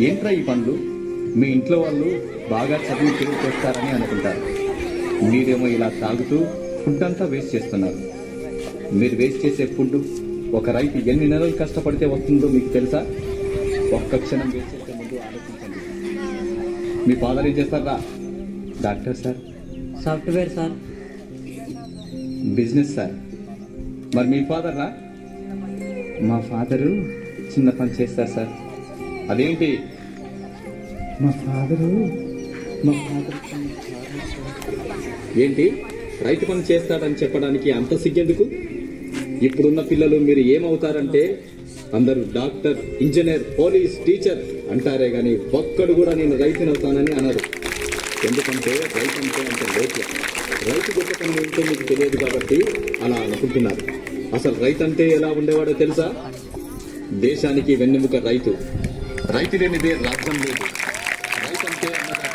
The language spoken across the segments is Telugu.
ఏంట్రా ఈ పనులు? మీ ఇంట్లో వాళ్ళు బాగా చదివి తిరిగి చేస్తారని అనుకుంటారు. మీరేమో ఇలా తాగుతూ ఫుడ్ అంతా వేస్ట్ చేస్తున్నారు. మీరు వేస్ట్ చేసే ఫుడ్ ఒక రైతు ఎన్ని నెలలు కష్టపడితే వస్తుందో మీకు తెలుసా? ఒక్క క్షణం వేస్ట్ చేసే ముందు ఆలోచించండి. మీ ఫాదర్ ఏం చేస్తారా? Doctor sir. Software sir. Business sir. మరి మీ ఫాదర్ రా? మా ఫాదరు చిన్న పని చేస్తారు సార్. అదేంటి? మా ఫాదరు ఏంటి రైతు పని చేస్తాడని చెప్పడానికి అంత సిగ్గెందుకు? ఇప్పుడున్న పిల్లలు మీరు ఏమవుతారంటే అందరూ డాక్టర్, ఇంజనీర్, పోలీస్, టీచర్ అంటారే గాని ఒక్కడు కూడా నేను రైతునవుతానని అనరు. ఎందుకంటే రైతు అంటే అంత లోటు. రైతు గొప్పతనం ఏంటో మీకు తెలియదు కాబట్టి అలా అనుకుంటున్నారు. అసలు రైతు అంటే ఎలా ఉండేవాడో తెలుసా? దేశానికి వెన్నెముక రైతు. రైతు లేనిదే రాజ్యం లేదు. రైతు అంటే అన్నదాత.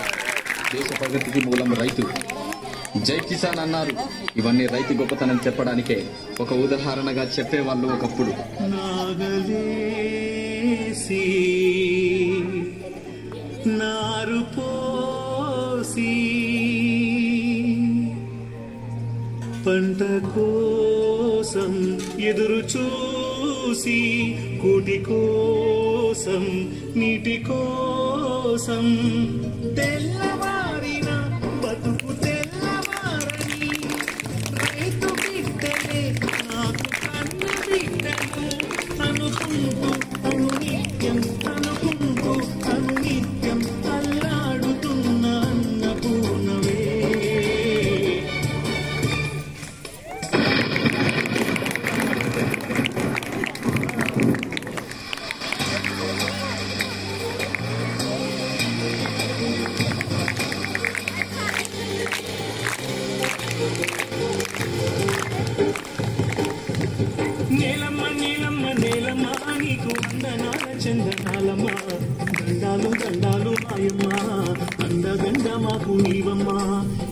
దేశ ప్రగతికి మూలం రైతు. జై కిసాన్ అన్నారు. ఇవన్నీ రైతు గొప్పతనం చెప్పడానికే ఒక ఉదాహరణగా చెప్పేవాళ్ళు ఒకప్పుడు. నాగలేసి నారు పోసి పంట కోసం ఎదురు చూసి కూటి కోసం నీటి కోసం తెల్లవారిన బతుకు తెల్లవారని రైతు బిడ్డలే నాకు కన్న బిడ్డలు అనుకుంటూ అనునిత్యం అల్లాడుతున్న అన్నపూర్ణవే. నేలమ్మ నీలమ్మ నేలమ్మ నీకు వందనాల చందనాలమ్మ. దండాలు దండాలు మాయమ్మ అందగండ మాకు నీవమ్మ.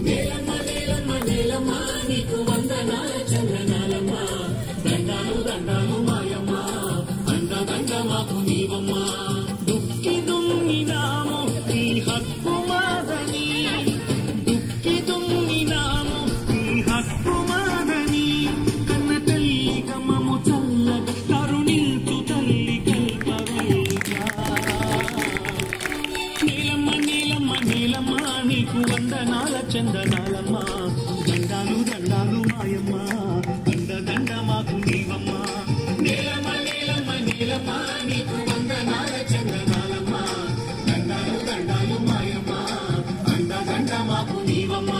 నేలమ్మ నేలమ్మ నేలమ్మ నీకు వందనాల చందనాలమ్మ. దండాలు దండాలు మాయమ్మ అందగండ మాకు నీవమ్మ. దుక్కి దున్నినాము ఈ హక్కు మాదని. దుక్కి దున్నినాము ఈ హక్కు మాదని. కన్న తల్లి గమము చల్లగా కరుణించు తల్లి కల్పవల్లిగా. నీలమ్మ నీలమ్మ నీలమ్మ నీకు వందనాల చందనాలమ్మ. దండాలు దండాలు మాయమ్మ దండ దండ మాకు నీవమ్మ. నీలమ్మ నీలమ్మ నీలమ్మ నీకు వందనాల చందనాలమ్మ. దండాలు దండాలు మాయమ్మ దండ దండ మాకు నీవమ్మ.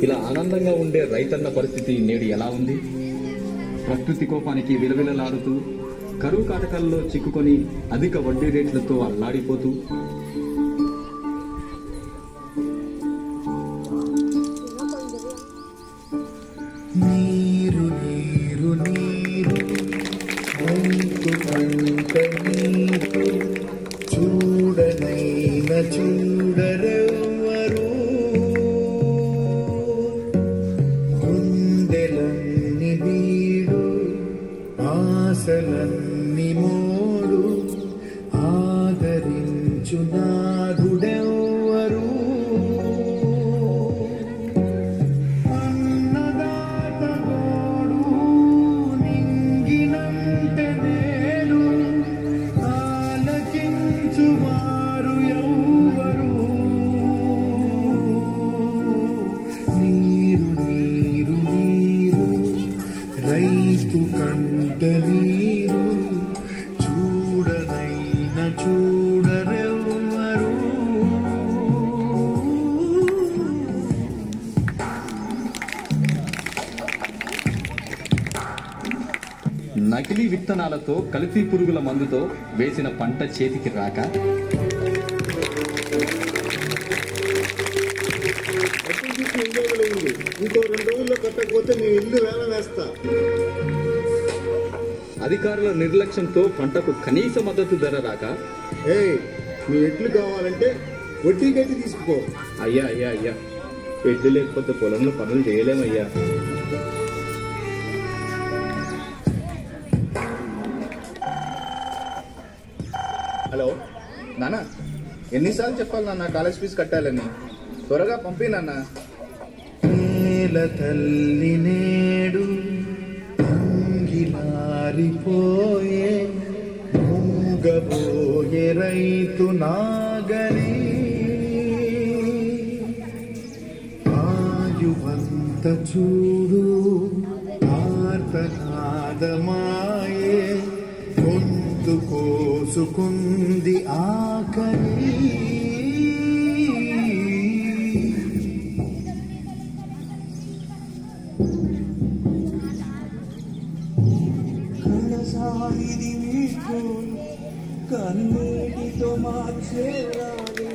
ఇలా ఆనందంగా ఉండే రైతన్న పరిస్థితి నేడు ఎలా ఉంది? ప్రకృతి కోపానికి విలవిలలాడుతూ కరువు కాటకాల్లో చిక్కుకొని అధిక వడ్డీ రేట్లతో అల్లాడిపోతూ నీరు నీరు నీరు మంచు పంట నీరు చూడనైన చూడరెవ్వరు గుండెల ఆశలన్ని మోడు ఆదరించు నాథుడెవ్వరు అన్నదాత గోడు నింగినంటే నేడు ఆలకించువారు ఎవ్వరు నీరు నీరు నీరు రైతు కంట నీరు చూడనైన చూడరెవ్వరు నకిలీ విత్తనాలతో కల్తీ పురుగుల మందుతో వేసిన పంట చేతికి రాక ఇంకో 2 రోజుల్లో కట్టకపోతే నీ ఇల్లు వేల వేస్తా. అధికారుల నిర్లక్ష్యంతో పంటకు కనీస మద్దతు ధర రాక మీ ఎడ్లు కావాలంటే వడ్డీకైతే తీసుకో. అయ్యా అయ్యా అయ్యా, ఎడ్లు లేకపోతే పొలంలో పనులు చేయలేమయ్యా. హలో నాన్న, ఎన్నిసార్లు చెప్పాలి నాన్న కాలేజ్ ఫీజు కట్టాలని? త్వరగా పంపి నాన్న. నేల తల్లి నేడు అంగిలారిపోయే మూగబోయే రైతు నాగలి ఆయువంత చూడు ఆర్తనాదమాయే గొంతు కోసుకుంది ఆకలి కనసాగిది మీకు కన్నీటితో మార్చేయాలి.